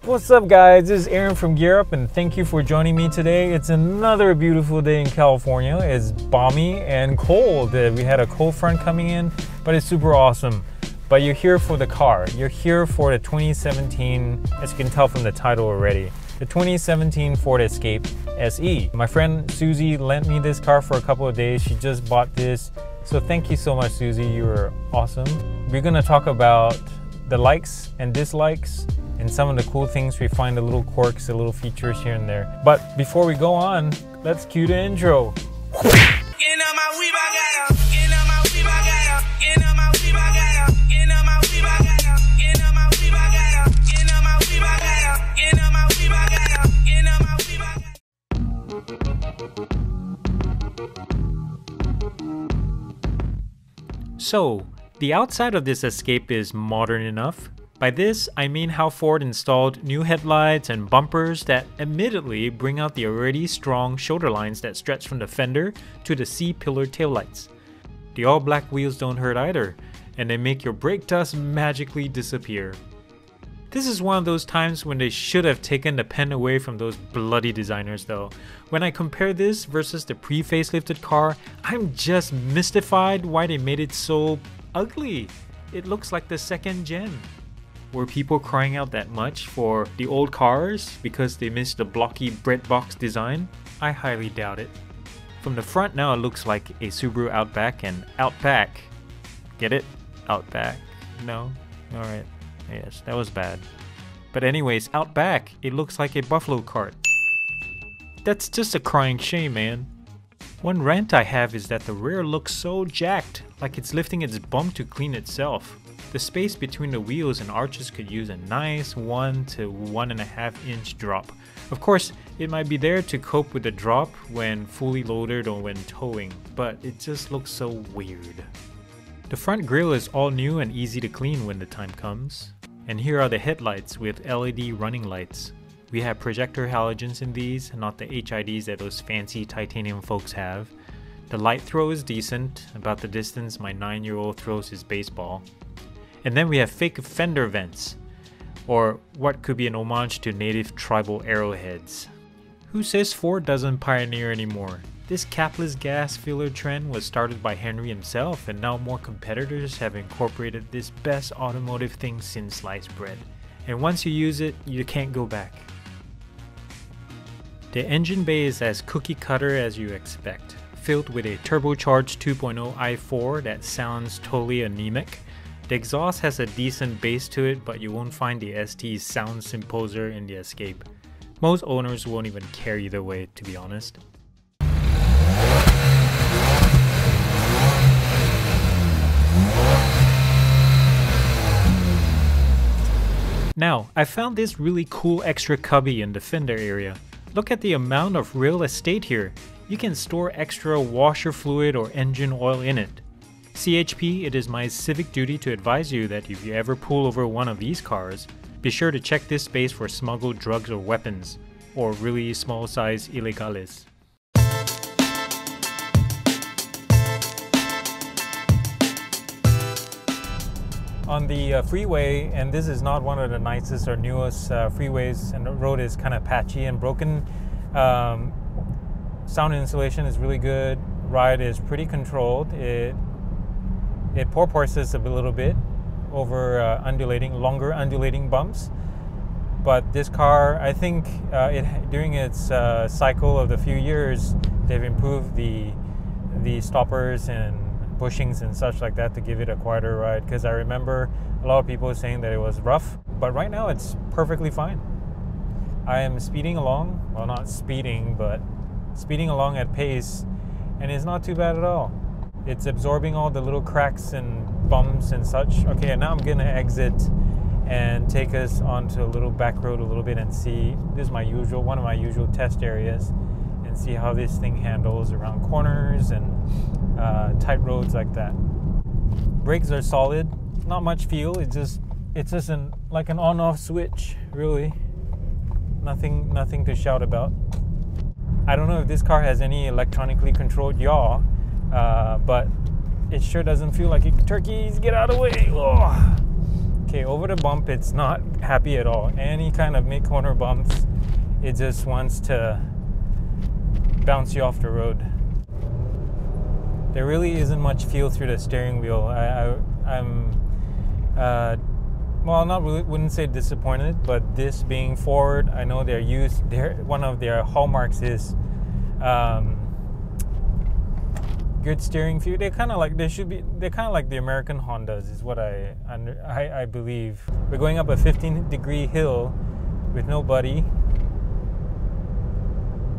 What's up guys, this is Aaron from Gear Up and thank you for joining me today. It's another beautiful day in California. It's balmy and cold. We had a cold front coming in, but it's super awesome. But you're here for the car. You're here for the 2017, as you can tell from the title already, the 2017 Ford Escape SE. My friend Susie lent me this car for a couple of days. She just bought this. So thank you so much, Susie. You were awesome. We're gonna talk about the likes and dislikes and some of the cool things we find, the little quirks, the little features here and there. But before we go on, let's cue the intro. So, the outside of this Escape is modern enough. By this, I mean how Ford installed new headlights and bumpers that admittedly bring out the already strong shoulder lines that stretch from the fender to the C-pillar taillights. The all-black wheels don't hurt either, and they make your brake dust magically disappear. This is one of those times when they should have taken the pen away from those bloody designers though. When I compare this versus the pre-facelifted car, I'm just mystified why they made it so ugly. It looks like the second gen. Were people crying out that much for the old cars because they missed the blocky breadbox design? I highly doubt it. From the front now it looks like a Subaru Outback and Outback. Get it? Outback? No? Alright. Yes, that was bad. But anyways, Outback, it looks like a buffalo cart. That's just a crying shame, man. One rant I have is that the rear looks so jacked, like it's lifting its bum to clean itself. The space between the wheels and arches could use a nice 1 to 1.5 inch drop. Of course, it might be there to cope with the drop when fully loaded or when towing, but it just looks so weird. The front grille is all new and easy to clean when the time comes. And here are the headlights with LED running lights. We have projector halogens in these, not the HIDs that those fancy titanium folks have. The light throw is decent, about the distance my 9-year-old throws his baseball. And then we have fake fender vents, or what could be an homage to native tribal arrowheads. Who says Ford doesn't pioneer anymore? This capless gas filler trend was started by Henry himself, and now more competitors have incorporated this best automotive thing since sliced bread. And once you use it, you can't go back. The engine bay is as cookie cutter as you expect, filled with a turbocharged 2.0 i4 that sounds totally anemic. The exhaust has a decent bass to it, but you won't find the ST's sound symposer in the Escape. Most owners won't even care either way, to be honest. Now, I found this really cool extra cubby in the fender area. Look at the amount of real estate here. You can store extra washer fluid or engine oil in it. CHP, it is my civic duty to advise you that if you ever pull over one of these cars, be sure to check this space for smuggled drugs or weapons, or really small size illegales. On the freeway, and this is not one of the nicest or newest freeways, and the road is kind of patchy and broken. Sound insulation is really good. Ride is pretty controlled. It porpoises a little bit over longer undulating bumps. But this car, I think during its cycle of the few years, they've improved the stoppers and bushings and such like that to give it a quieter ride. Because I remember a lot of people saying that it was rough, but right now it's perfectly fine. I am speeding along, well not speeding, but speeding along at pace, and it's not too bad at all. It's absorbing all the little cracks and bumps and such. Okay, and now I'm gonna exit and take us onto a little back road a little bit and see. This is one of my usual test areas, and see how this thing handles around corners and tight roads like that. Brakes are solid, not much feel. It's just like an on-off switch, really. Nothing to shout about. I don't know if this car has any electronically controlled yaw. But it sure doesn't feel like it. Turkeys, get out of the way. Oh. Okay, over the bump, it's not happy at all. Any kind of mid-corner bumps, it just wants to bounce you off the road. There really isn't much feel through the steering wheel. I'm well, not really, wouldn't say disappointed, but this being Ford, I know one of their hallmarks is good steering feel. They're kind of like the American Hondas, is what I believe. We're going up a 15-degree hill with nobody.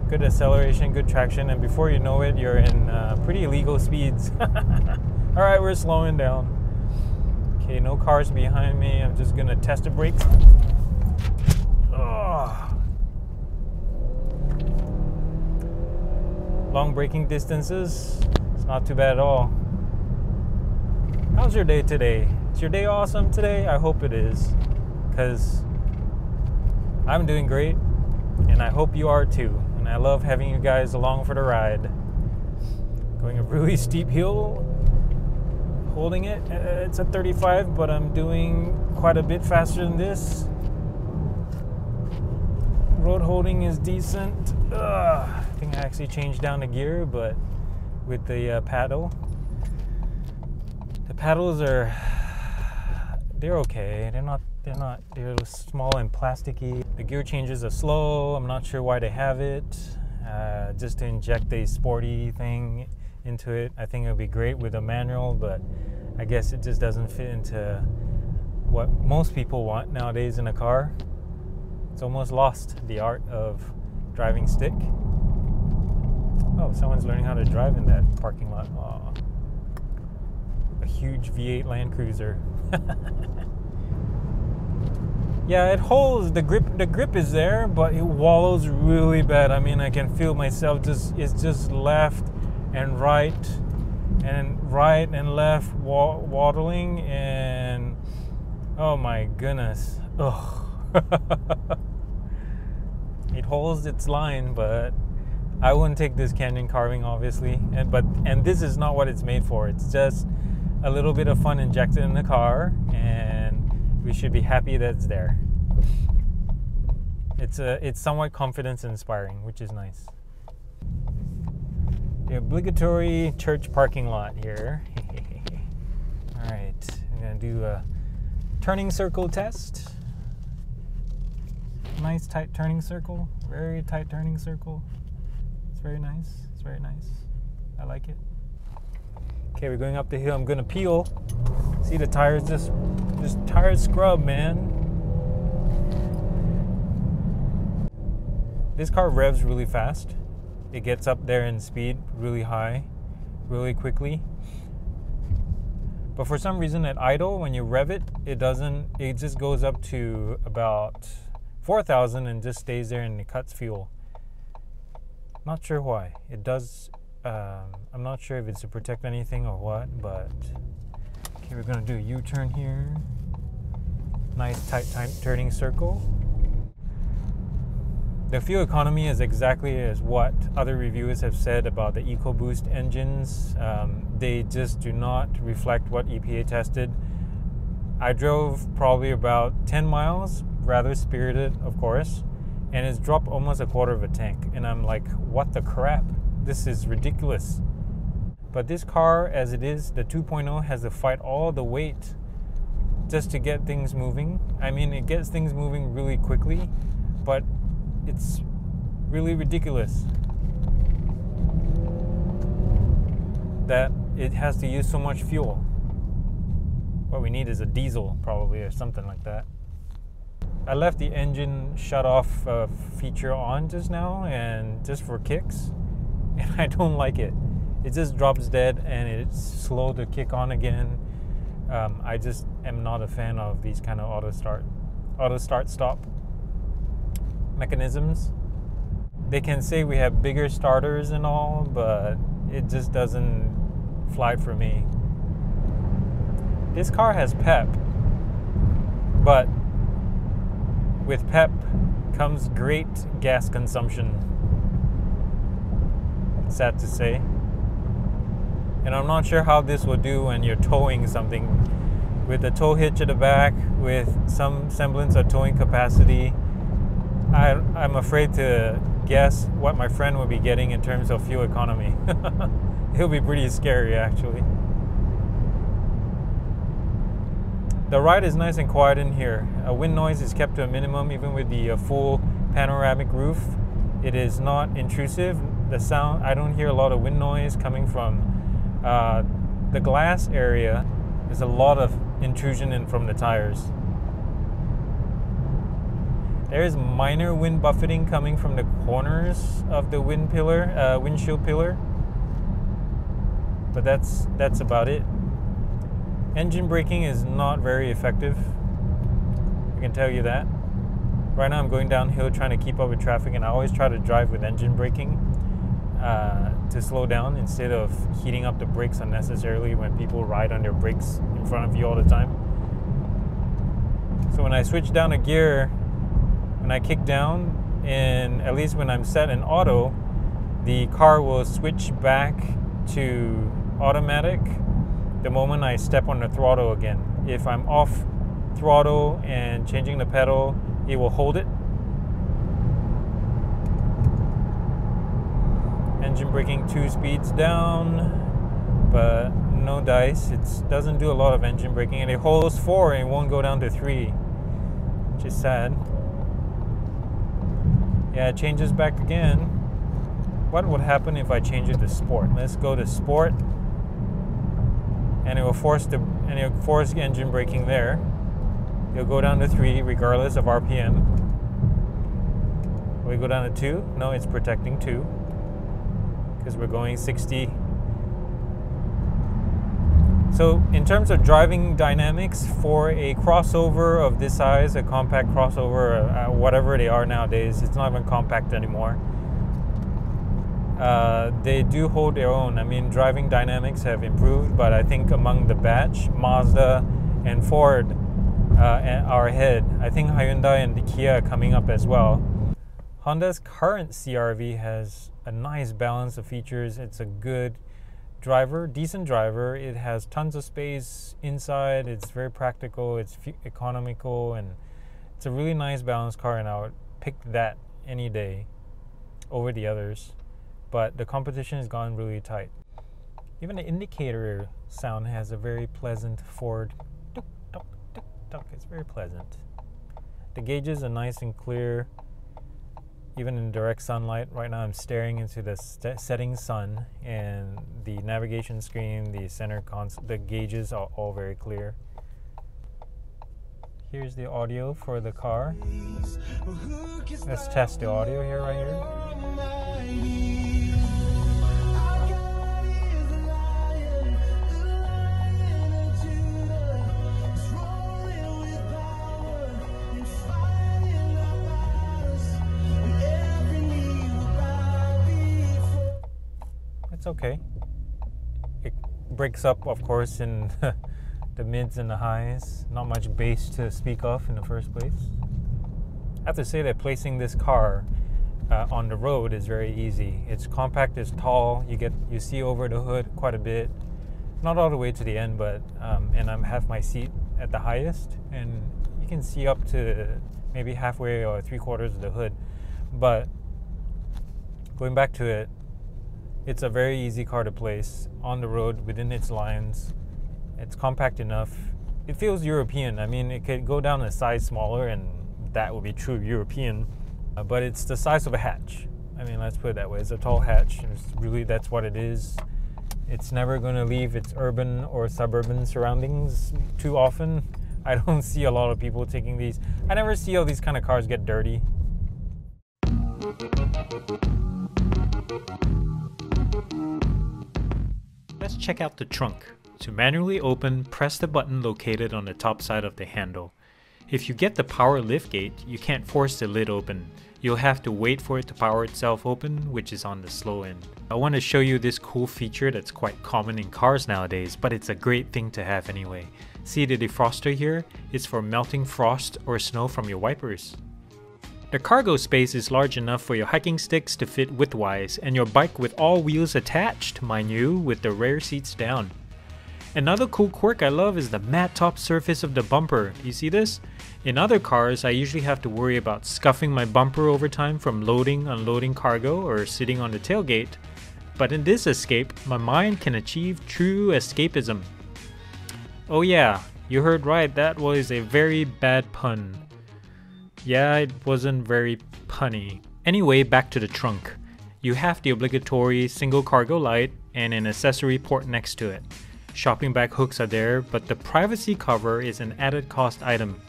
Good acceleration, good traction, and before you know it, you're in pretty illegal speeds. All right, we're slowing down. Okay, no cars behind me. I'm just gonna test the brakes. Ugh. Long braking distances, it's not too bad at all. How's your day today? Is your day awesome today? I hope it is, because I'm doing great, and I hope you are too. And I love having you guys along for the ride. Going a really steep hill, holding it. It's at 35, but I'm doing quite a bit faster than this. Road holding is decent. I think I actually changed down the gear, but with the paddle. The paddles they're okay. They're small and plasticky. The gear changes are slow. I'm not sure why they have it. Just to inject a sporty thing into it. I think it would be great with a manual, but I guess it just doesn't fit into what most people want nowadays in a car. It's almost lost the art of driving stick. Oh, someone's learning how to drive in that parking lot. Aww. A huge V8 Land Cruiser. Yeah, it holds, the grip is there, but it wallows really bad. I mean, I can feel myself it's just left and right and left waddling, and oh my goodness. Ugh. It holds its line, but I wouldn't take this canyon carving, obviously, and this is not what it's made for. It's just a little bit of fun injected in the car, and we should be happy that it's there. It's somewhat confidence inspiring, which is nice. The obligatory church parking lot here. All right, I'm gonna do a turning circle test. Nice tight turning circle, very tight turning circle. It's very nice. It's very nice. I like it. Okay, we're going up the hill. I'm gonna peel. See the tires, just tire scrub, man. This car revs really fast. It gets up there in speed really high, really quickly. But for some reason at idle, when you rev it, it just goes up to about 4,000 and just stays there, and it cuts fuel. Not sure why. It does. I'm not sure if it's to protect anything or what, but okay, we're gonna do a U-turn here. Nice tight turning circle. The fuel economy is exactly as what other reviewers have said about the EcoBoost engines. They just do not reflect what EPA tested. I drove probably about 10 miles, rather spirited, of course, and it's dropped almost a quarter of a tank. And I'm like, what the crap? This is ridiculous. But this car, as it is, the 2.0 has to fight all the weight just to get things moving. I mean, it gets things moving really quickly, but it's really ridiculous that it has to use so much fuel. What we need is a diesel, probably, or something like that. I left the engine shut off feature on just now, and just for kicks, and I don't like it. It just drops dead, and it's slow to kick on again. I just am not a fan of these kind of auto start stop mechanisms. They can say we have bigger starters and all, but it just doesn't fly for me. This car has pep, but with pep comes great gas consumption, sad to say. And I'm not sure how this will do when you're towing something with a tow hitch at the back with some semblance of towing capacity. I'm afraid to guess what my friend will be getting in terms of fuel economy. It'll be pretty scary, actually. The ride is nice and quiet in here. Wind noise is kept to a minimum even with the full panoramic roof. It is not intrusive. The sound, I don't hear a lot of wind noise coming from the glass area. There's a lot of intrusion in from the tires. There is minor wind buffeting coming from the corners of the windshield pillar, but that's about it. Engine braking is not very effective, I can tell you that. Right now I'm going downhill trying to keep up with traffic, and I always try to drive with engine braking to slow down instead of heating up the brakes unnecessarily when people ride on their brakes in front of you all the time. So when I switch down a gear, when I kick down, and at least when I'm set in auto, the car will switch back to automatic the moment I step on the throttle again. If I'm off throttle and changing the pedal, it will hold it. Engine braking 2 speeds down, but no dice. It doesn't do a lot of engine braking, and it holds 4 and it won't go down to 3, which is sad. Yeah, it changes back again. What would happen if I change it to sport? Let's go to sport, and it will force engine braking there. It'll go down to 3 regardless of RPM. Will we go down to 2? No, it's protecting 2 because we're going 60. So in terms of driving dynamics for a crossover of this size, a compact crossover, whatever they are nowadays, it's not even compact anymore. They do hold their own. I mean, driving dynamics have improved, but I think among the batch, Mazda and Ford are ahead. I think Hyundai and the Kia are coming up as well. Honda's current CR-V has a nice balance of features. It's a good driver, decent driver. It has tons of space inside. It's very practical. It's economical, and it's a really nice balanced car, and I would pick that any day over the others. But the competition has gone really tight. Even the indicator sound has a very pleasant Ford tuk, tuk, tuk, tuk. It's very pleasant. The gauges are nice and clear, even in direct sunlight. Right now I'm staring into the setting sun, and the navigation screen, the center console, the gauges are all very clear. Here's the audio for the car. Let's test the audio here, right here. It's okay. It breaks up, of course, in the mids and the highs. Not much bass to speak of in the first place. I have to say that placing this car on the road is very easy. It's compact, it's tall. You see over the hood quite a bit. Not all the way to the end, but and I have my seat at the highest, and you can see up to maybe halfway or 3/4 of the hood. But going back to it, it's a very easy car to place on the road within its lines. It's compact enough. It feels European. I mean, it could go down a size smaller and that would be true European, but it's the size of a hatch. I mean, let's put it that way. It's a tall hatch. That's what it is. It's never going to leave its urban or suburban surroundings too often. I don't see a lot of people taking these. I never see all these kind of cars get dirty. Let's check out the trunk. To manually open, press the button located on the top side of the handle. If you get the power liftgate, you can't force the lid open. You'll have to wait for it to power itself open, which is on the slow end. I want to show you this cool feature that's quite common in cars nowadays, but it's a great thing to have anyway. See the defroster here? It's for melting frost or snow from your wipers. The cargo space is large enough for your hiking sticks to fit widthwise, and your bike with all wheels attached, mind you, with the rear seats down. Another cool quirk I love is the matte top surface of the bumper. You see this? In other cars, I usually have to worry about scuffing my bumper over time from loading, unloading cargo, or sitting on the tailgate. But in this Escape, my mind can achieve true escapism. Oh yeah, you heard right, that was a very bad pun. Yeah, it wasn't very punny. Anyway, back to the trunk. You have the obligatory single cargo light and an accessory port next to it. Shopping bag hooks are there, but the privacy cover is an added cost item.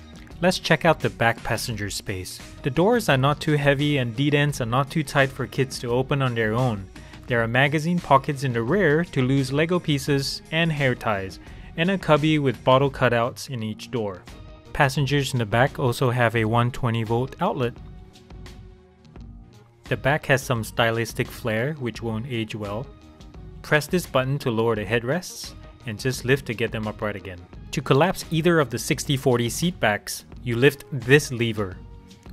Let's check out the back passenger space. The doors are not too heavy and D-ends are not too tight for kids to open on their own. There are magazine pockets in the rear to lose Lego pieces and hair ties, and a cubby with bottle cutouts in each door. Passengers in the back also have a 120-volt outlet. The back has some stylistic flair which won't age well. Press this button to lower the headrests, and just lift to get them upright again. To collapse either of the 60/40 seat backs, you lift this lever.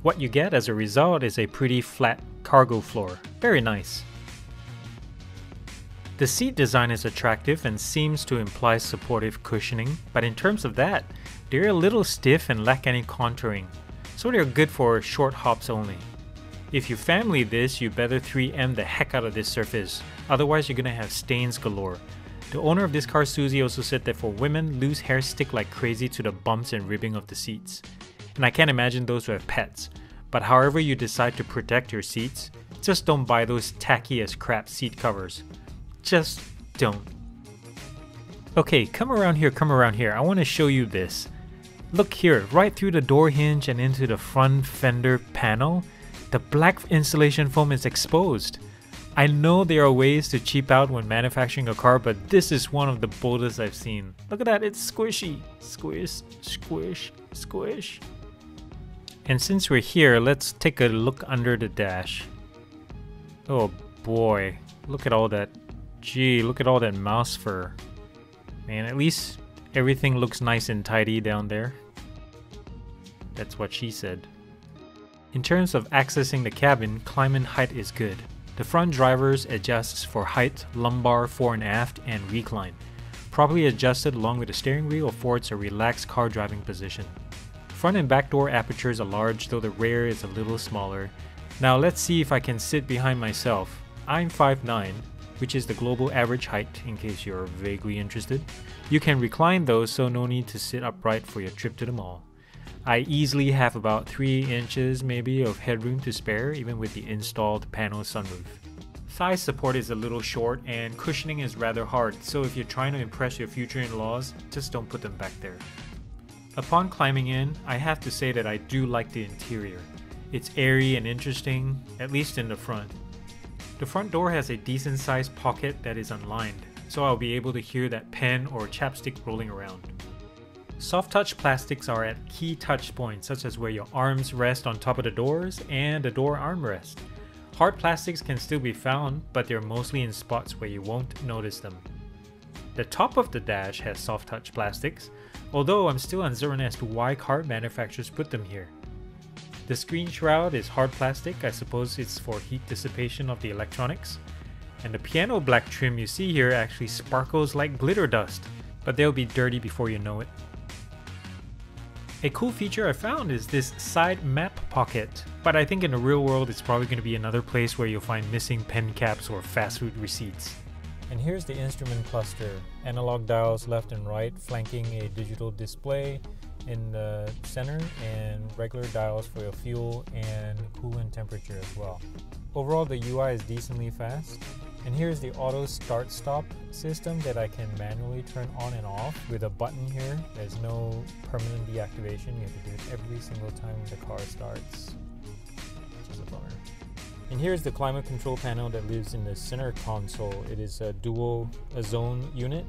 What you get as a result is a pretty flat cargo floor. Very nice. The seat design is attractive and seems to imply supportive cushioning, but in terms of that, they're a little stiff and lack any contouring, so they're good for short hops only. If you family this, you better 3M the heck out of this surface, otherwise you're gonna have stains galore. The owner of this car, Susie, also said that for women, loose hair stick like crazy to the bumps and ribbing of the seats. And I can't imagine those who have pets, but however you decide to protect your seats, just don't buy those tacky as crap seat covers. Just don't. Okay, come around here, I want to show you this. Look here, right through the door hinge and into the front fender panel, the black insulation foam is exposed. I know there are ways to cheap out when manufacturing a car, but this is one of the boldest I've seen. Look at that, it's squishy. Squish, squish, squish. And since we're here, let's take a look under the dash. Oh boy, look at all that. Gee, look at all that mouse fur. Man, at least everything looks nice and tidy down there. That's what she said. In terms of accessing the cabin, climb and height is good. The front drivers adjusts for height, lumbar, fore and aft, and recline. Properly adjusted along with the steering wheel affords a relaxed car driving position. Front and back door apertures are large, though the rear is a little smaller. Now let's see if I can sit behind myself. I'm 5'9", which is the global average height in case you're vaguely interested. You can recline though, so no need to sit upright for your trip to the mall. I easily have about 3 inches maybe of headroom to spare even with the installed panel sunroof. Thigh support is a little short and cushioning is rather hard, so if you're trying to impress your future in-laws, just don't put them back there. Upon climbing in, I have to say that I do like the interior. It's airy and interesting, at least in the front. The front door has a decent sized pocket that is unlined, so I'll be able to hear that pen or chapstick rolling around. Soft touch plastics are at key touch points, such as where your arms rest on top of the doors and the door armrest. Hard plastics can still be found, but they're mostly in spots where you won't notice them. The top of the dash has soft touch plastics, although I'm still uncertain as to why car manufacturers put them here. The screen shroud is hard plastic, I suppose it's for heat dissipation of the electronics. And the piano black trim you see here actually sparkles like glitter dust, but they'll be dirty before you know it. A cool feature I found is this side map pocket, but I think in the real world it's probably going to be another place where you'll find missing pen caps or fast food receipts. And here's the instrument cluster, analog dials left and right flanking a digital display in the center and regular dials for your fuel and coolant temperature as well. Overall the UI is decently fast. And here's the auto start stop system that I can manually turn on and off with a button here. There's no permanent deactivation, you have to do it every single time the car starts, which is a bummer. And here's the climate control panel that lives in the center console. It is a dual zone unit.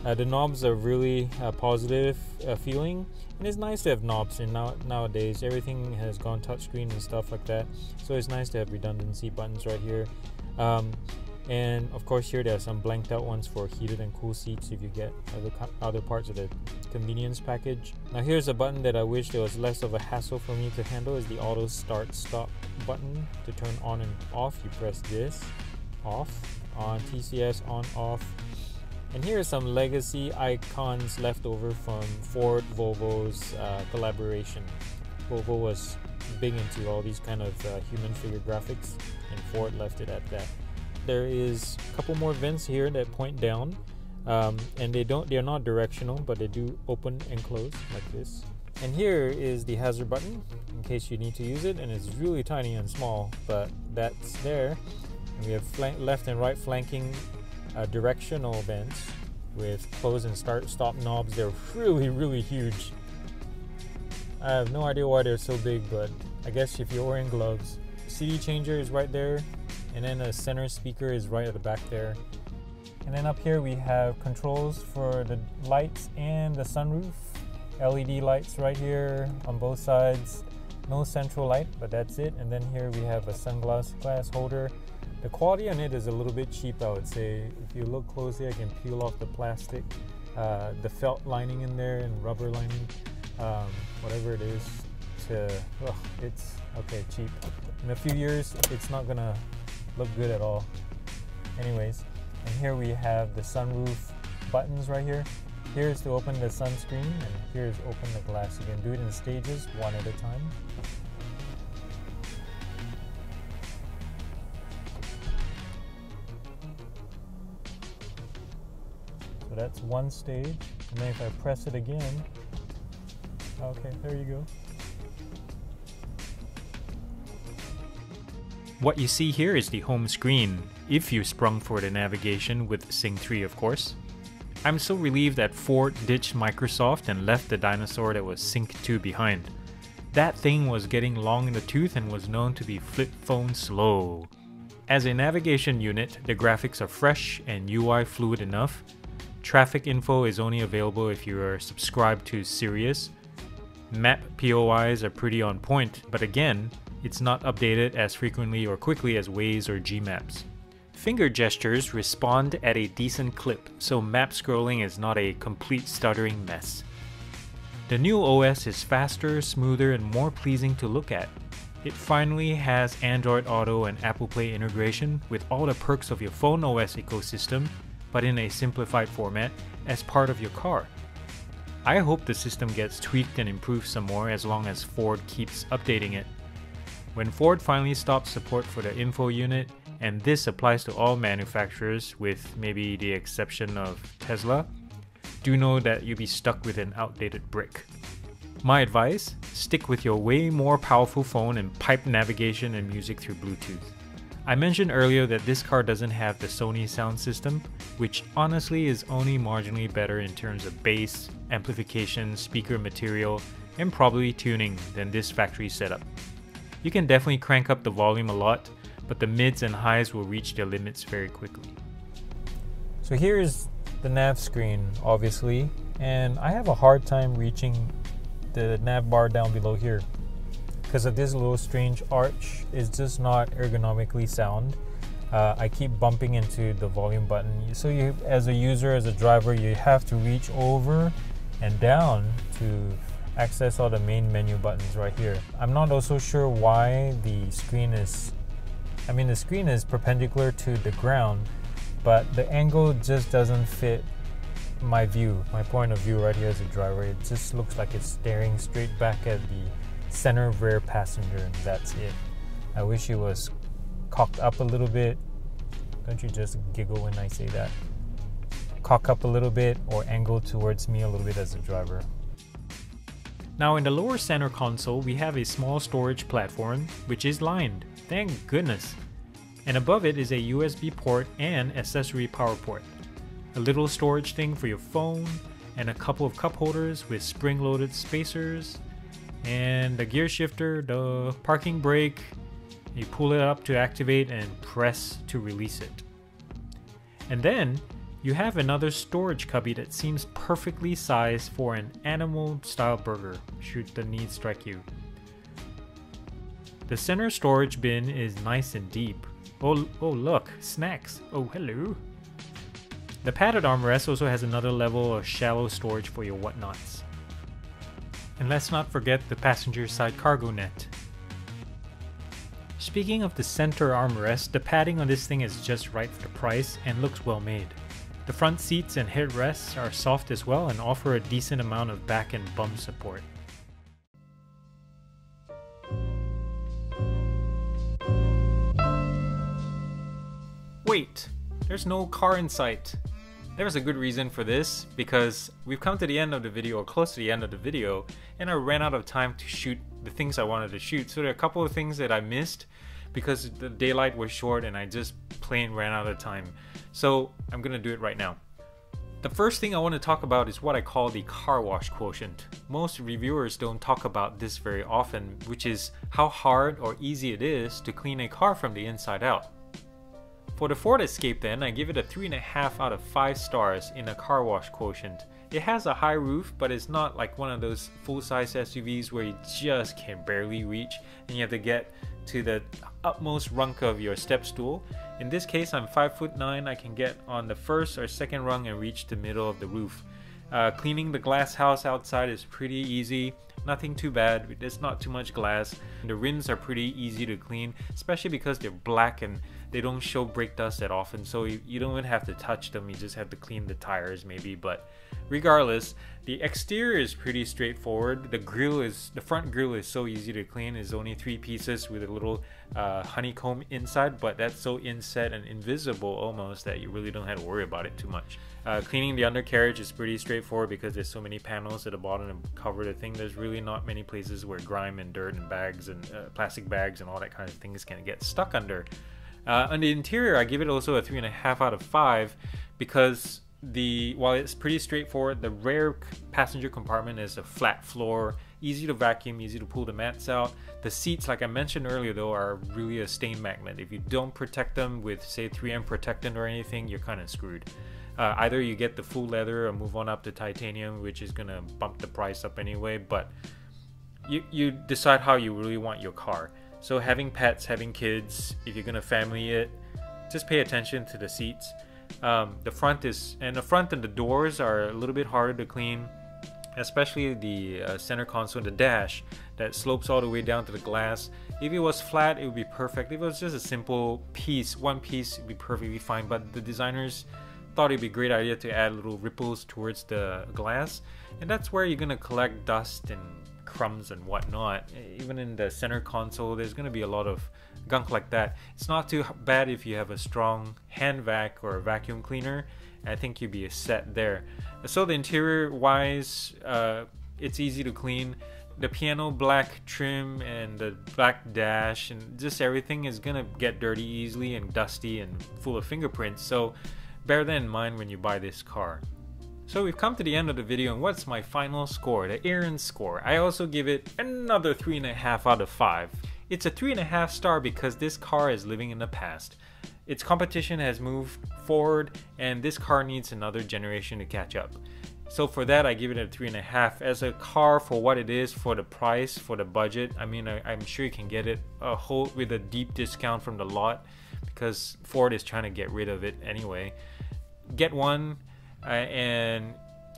The knobs are really positive feeling, and it's nice to have knobs. And nowadays everything has gone touchscreen and stuff like that, so it's nice to have redundancy buttons right here. And of course here there are some blanked out ones for heated and cool seats if you get other parts of the convenience package. Now here's a button that I wish there was less of a hassle for me to handle, is the auto start stop button to turn on and off. You press this, off, on, TCS, on, off. And here are some legacy icons left over from Ford Volvo's collaboration. Volvo was big into all these kind of human figure graphics, and Ford left it at that. There is a couple more vents here that point down, and they're not directional, but they do open and close like this. And here is the hazard button in case you need to use it, and it's really tiny and small, but that's there. And we have left and right flanking directional vents with close and stop knobs. They're really huge. I have no idea why they're so big, but I guess if you're wearing gloves. CD changer is right there, and then a center speaker is right at the back there. And then up here we have controls for the lights and the sunroof. LED lights right here on both sides. No central light, but that's it. And then here we have a sunglass holder. The quality on it is a little bit cheap, I would say. If you look closely, I can peel off the plastic, the felt lining in there and rubber lining, whatever it is. It's okay, cheap. In a few years, it's not gonna look good at all. Anyways, and here we have the sunroof buttons right here. Here's to open the sunscreen, and here's open the glass. You can do it in stages, one at a time. So that's one stage, and then if I press it again, okay, there you go. What you see here is the home screen, if you sprung for the navigation with Sync 3 of course. I'm so relieved that Ford ditched Microsoft and left the dinosaur that was Sync 2 behind. That thing was getting long in the tooth and was known to be flip phone slow. As a navigation unit, the graphics are fresh and UI fluid enough. Traffic info is only available if you are subscribed to Sirius. Map POIs are pretty on point, but again, it's not updated as frequently or quickly as Waze or Gmaps. Finger gestures respond at a decent clip, so map scrolling is not a complete stuttering mess. The new OS is faster, smoother, and more pleasing to look at. It finally has Android Auto and Apple Play integration with all the perks of your phone OS ecosystem, but in a simplified format as part of your car. I hope the system gets tweaked and improved some more as long as Ford keeps updating it. When Ford finally stops support for the info unit, and this applies to all manufacturers with maybe the exception of Tesla, do know that you'll be stuck with an outdated brick. My advice, stick with your way more powerful phone and pipe navigation and music through Bluetooth. I mentioned earlier that this car doesn't have the Sony sound system, which honestly is only marginally better in terms of bass, amplification, speaker material, and probably tuning than this factory setup. You can definitely crank up the volume a lot, but the mids and highs will reach their limits very quickly. So here's the nav screen, obviously, and I have a hard time reaching the nav bar down below here because of this little strange arch. It's just not ergonomically sound. I keep bumping into the volume button. So you, as a user, as a driver, you have to reach over and down to access all the main menu buttons right here. I'm not also sure why the screen is, the screen is perpendicular to the ground, but the angle just doesn't fit my view, my point of view right here as a driver. It just looks like it's staring straight back at the center rear passenger, and that's it. I wish it was cocked up a little bit. Don't you just giggle when I say that? Cock up a little bit or angle towards me a little bit as a driver. Now in the lower center console, we have a small storage platform which is lined. Thank goodness. And above it is a USB port and accessory power port. A little storage thing for your phone, and a couple of cup holders with spring-loaded spacers, and the gear shifter, the parking brake. You pull it up to activate and press to release it. And then you have another storage cubby that seems perfectly sized for an animal-style burger, should the need strike you. The center storage bin is nice and deep. Oh look, snacks. Oh, hello. The padded armrest also has another level of shallow storage for your whatnots. And let's not forget the passenger side cargo net. Speaking of the center armrest, the padding on this thing is just right for the price and looks well made. The front seats and headrests are soft as well and offer a decent amount of back and bum support. Wait, there's no car in sight. There's a good reason for this, because we've come to the end of the video, or close to the end of the video, and I ran out of time to shoot the things I wanted to shoot. So there are a couple of things that I missed because the daylight was short and I just plain ran out of time. So I'm gonna do it right now. The first thing I want to talk about is what I call the car wash quotient. Most reviewers don't talk about this very often, which is how hard or easy it is to clean a car from the inside out. For the Ford Escape then, I give it a 3.5 out of 5 stars in a car wash quotient. It has a high roof, but it's not like one of those full-size SUVs where you just can barely reach and you have to get to the utmost rung of your step stool. In this case, I'm 5'9", I can get on the first or second rung and reach the middle of the roof. Cleaning the glass house outside is pretty easy, nothing too bad, there's not too much glass. The rims are pretty easy to clean, especially because they're black and they don't show brake dust that often, so you don't even have to touch them, you just have to clean the tires maybe. But regardless, the exterior is pretty straightforward. The front grille is so easy to clean. It's only 3 pieces with a little honeycomb inside, but that's so inset and invisible almost that you really don't have to worry about it too much. Cleaning the undercarriage is pretty straightforward because there's so many panels at the bottom to cover the thing. There's really not many places where grime and dirt and bags and plastic bags and all that kind of things can get stuck under. On the interior, I give it also a 3.5 out of 5 because while it's pretty straightforward, the rear passenger compartment is a flat floor, easy to vacuum, easy to pull the mats out. The seats, like I mentioned earlier though, are really a stain magnet. If you don't protect them with say 3M protectant or anything, you're kind of screwed. Either you get the full leather or move on up to titanium, which is gonna bump the price up anyway, but you decide how you really want your car. So having pets, having kids, if you're gonna family it, just pay attention to the seats. The front and the doors are a little bit harder to clean, especially the center console, the dash that slopes all the way down to the glass. If it was flat, it would be perfect. If it was just a simple piece, one piece, it would be perfectly fine. But the designers thought it'd be a great idea to add little ripples towards the glass, and that's where you're gonna collect dust and crumbs and whatnot. Even in the center console, there's gonna be a lot of gunk like that. It's not too bad if you have a strong hand vac or a vacuum cleaner. I think you'd be set there. So the interior wise, it's easy to clean. The piano black trim and the black dash and just everything is gonna get dirty easily and dusty and full of fingerprints, so bear that in mind when you buy this car. So we've come to the end of the video, and what's my final score, the Aaron score? I also give it another 3.5 out of 5. It's a 3.5 star because this car is living in the past. Its competition has moved forward and this car needs another generation to catch up. So for that, I give it a 3.5. As a car, for what it is, for the price, for the budget, I mean, I'm sure you can get it with a deep discount from the lot because Ford is trying to get rid of it anyway. Get one and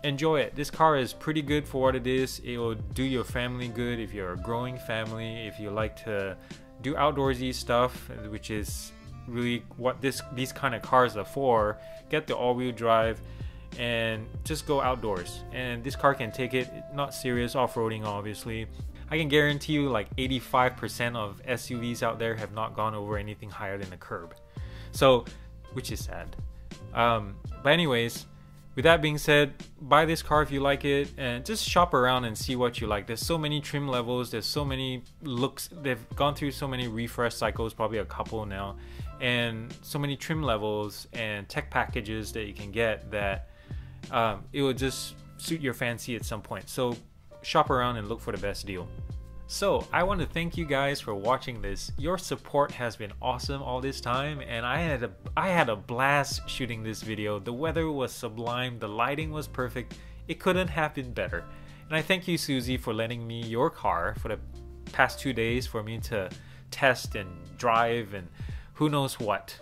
enjoy it. This car is pretty good for what it is. It will do your family good if you're a growing family, if you like to do outdoorsy stuff, which is really what these kind of cars are for. Get the all-wheel drive and just go outdoors, and this car can take it. Not serious off-roading obviously. I can guarantee you like 85% of SUVs out there have not gone over anything higher than a curb, so which is sad. But anyways, with that being said, buy this car if you like it and just shop around and see what you like. There's so many trim levels, there's so many looks, they've gone through so many refresh cycles, probably a couple now, and so many trim levels and tech packages that you can get that it will just suit your fancy at some point. So shop around and look for the best deal. So I want to thank you guys for watching this. Your support has been awesome all this time, and I had a blast shooting this video. The weather was sublime, the lighting was perfect. It couldn't have been better. And I thank you, Susie, for lending me your car for the past 2 days for me to test and drive and who knows what.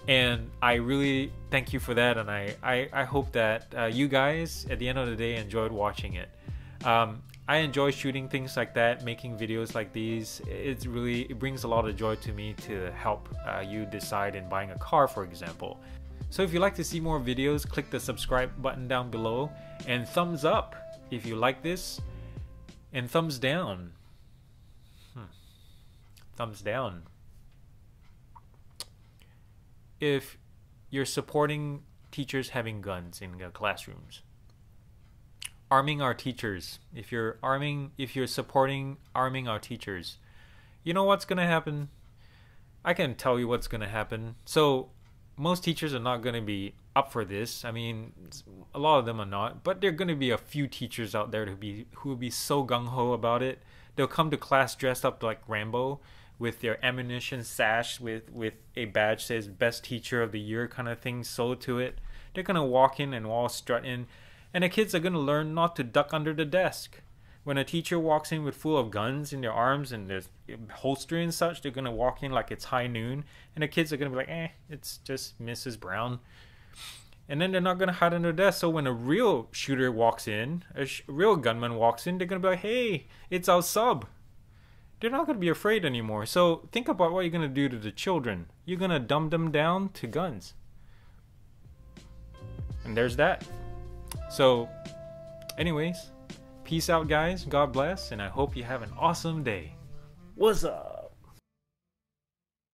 And I really thank you for that, and I hope that you guys at the end of the day enjoyed watching it. I enjoy shooting things like that, making videos like these. It brings a lot of joy to me to help you decide in buying a car, for example. So if you'd like to see more videos, click the subscribe button down below, and thumbs up if you like this, and thumbs down. Thumbs down if you're supporting teachers having guns in the classrooms. Arming our teachers. If you're supporting arming our teachers, you know what's gonna happen? I can tell you what's gonna happen. So most teachers are not gonna be up for this. I mean, a lot of them are not, but there are gonna be a few teachers out there who will be so gung-ho about it. They'll come to class dressed up like Rambo with their ammunition sash with a badge says best teacher of the year kind of thing sewed to it. They're gonna walk in and all strut in. And the kids are going to learn not to duck under the desk. When a teacher walks in with full of guns in their arms and there's holster and such, they're going to walk in like it's high noon. And the kids are going to be like, it's just Mrs. Brown. And then they're not going to hide under the desk. So when a real shooter walks in, a real gunman walks in, they're going to be like, hey, it's our sub. They're not going to be afraid anymore. So think about what you're going to do to the children. You're going to dumb them down to guns. And there's that. So, anyways, peace out, guys. God bless, and I hope you have an awesome day. What's up?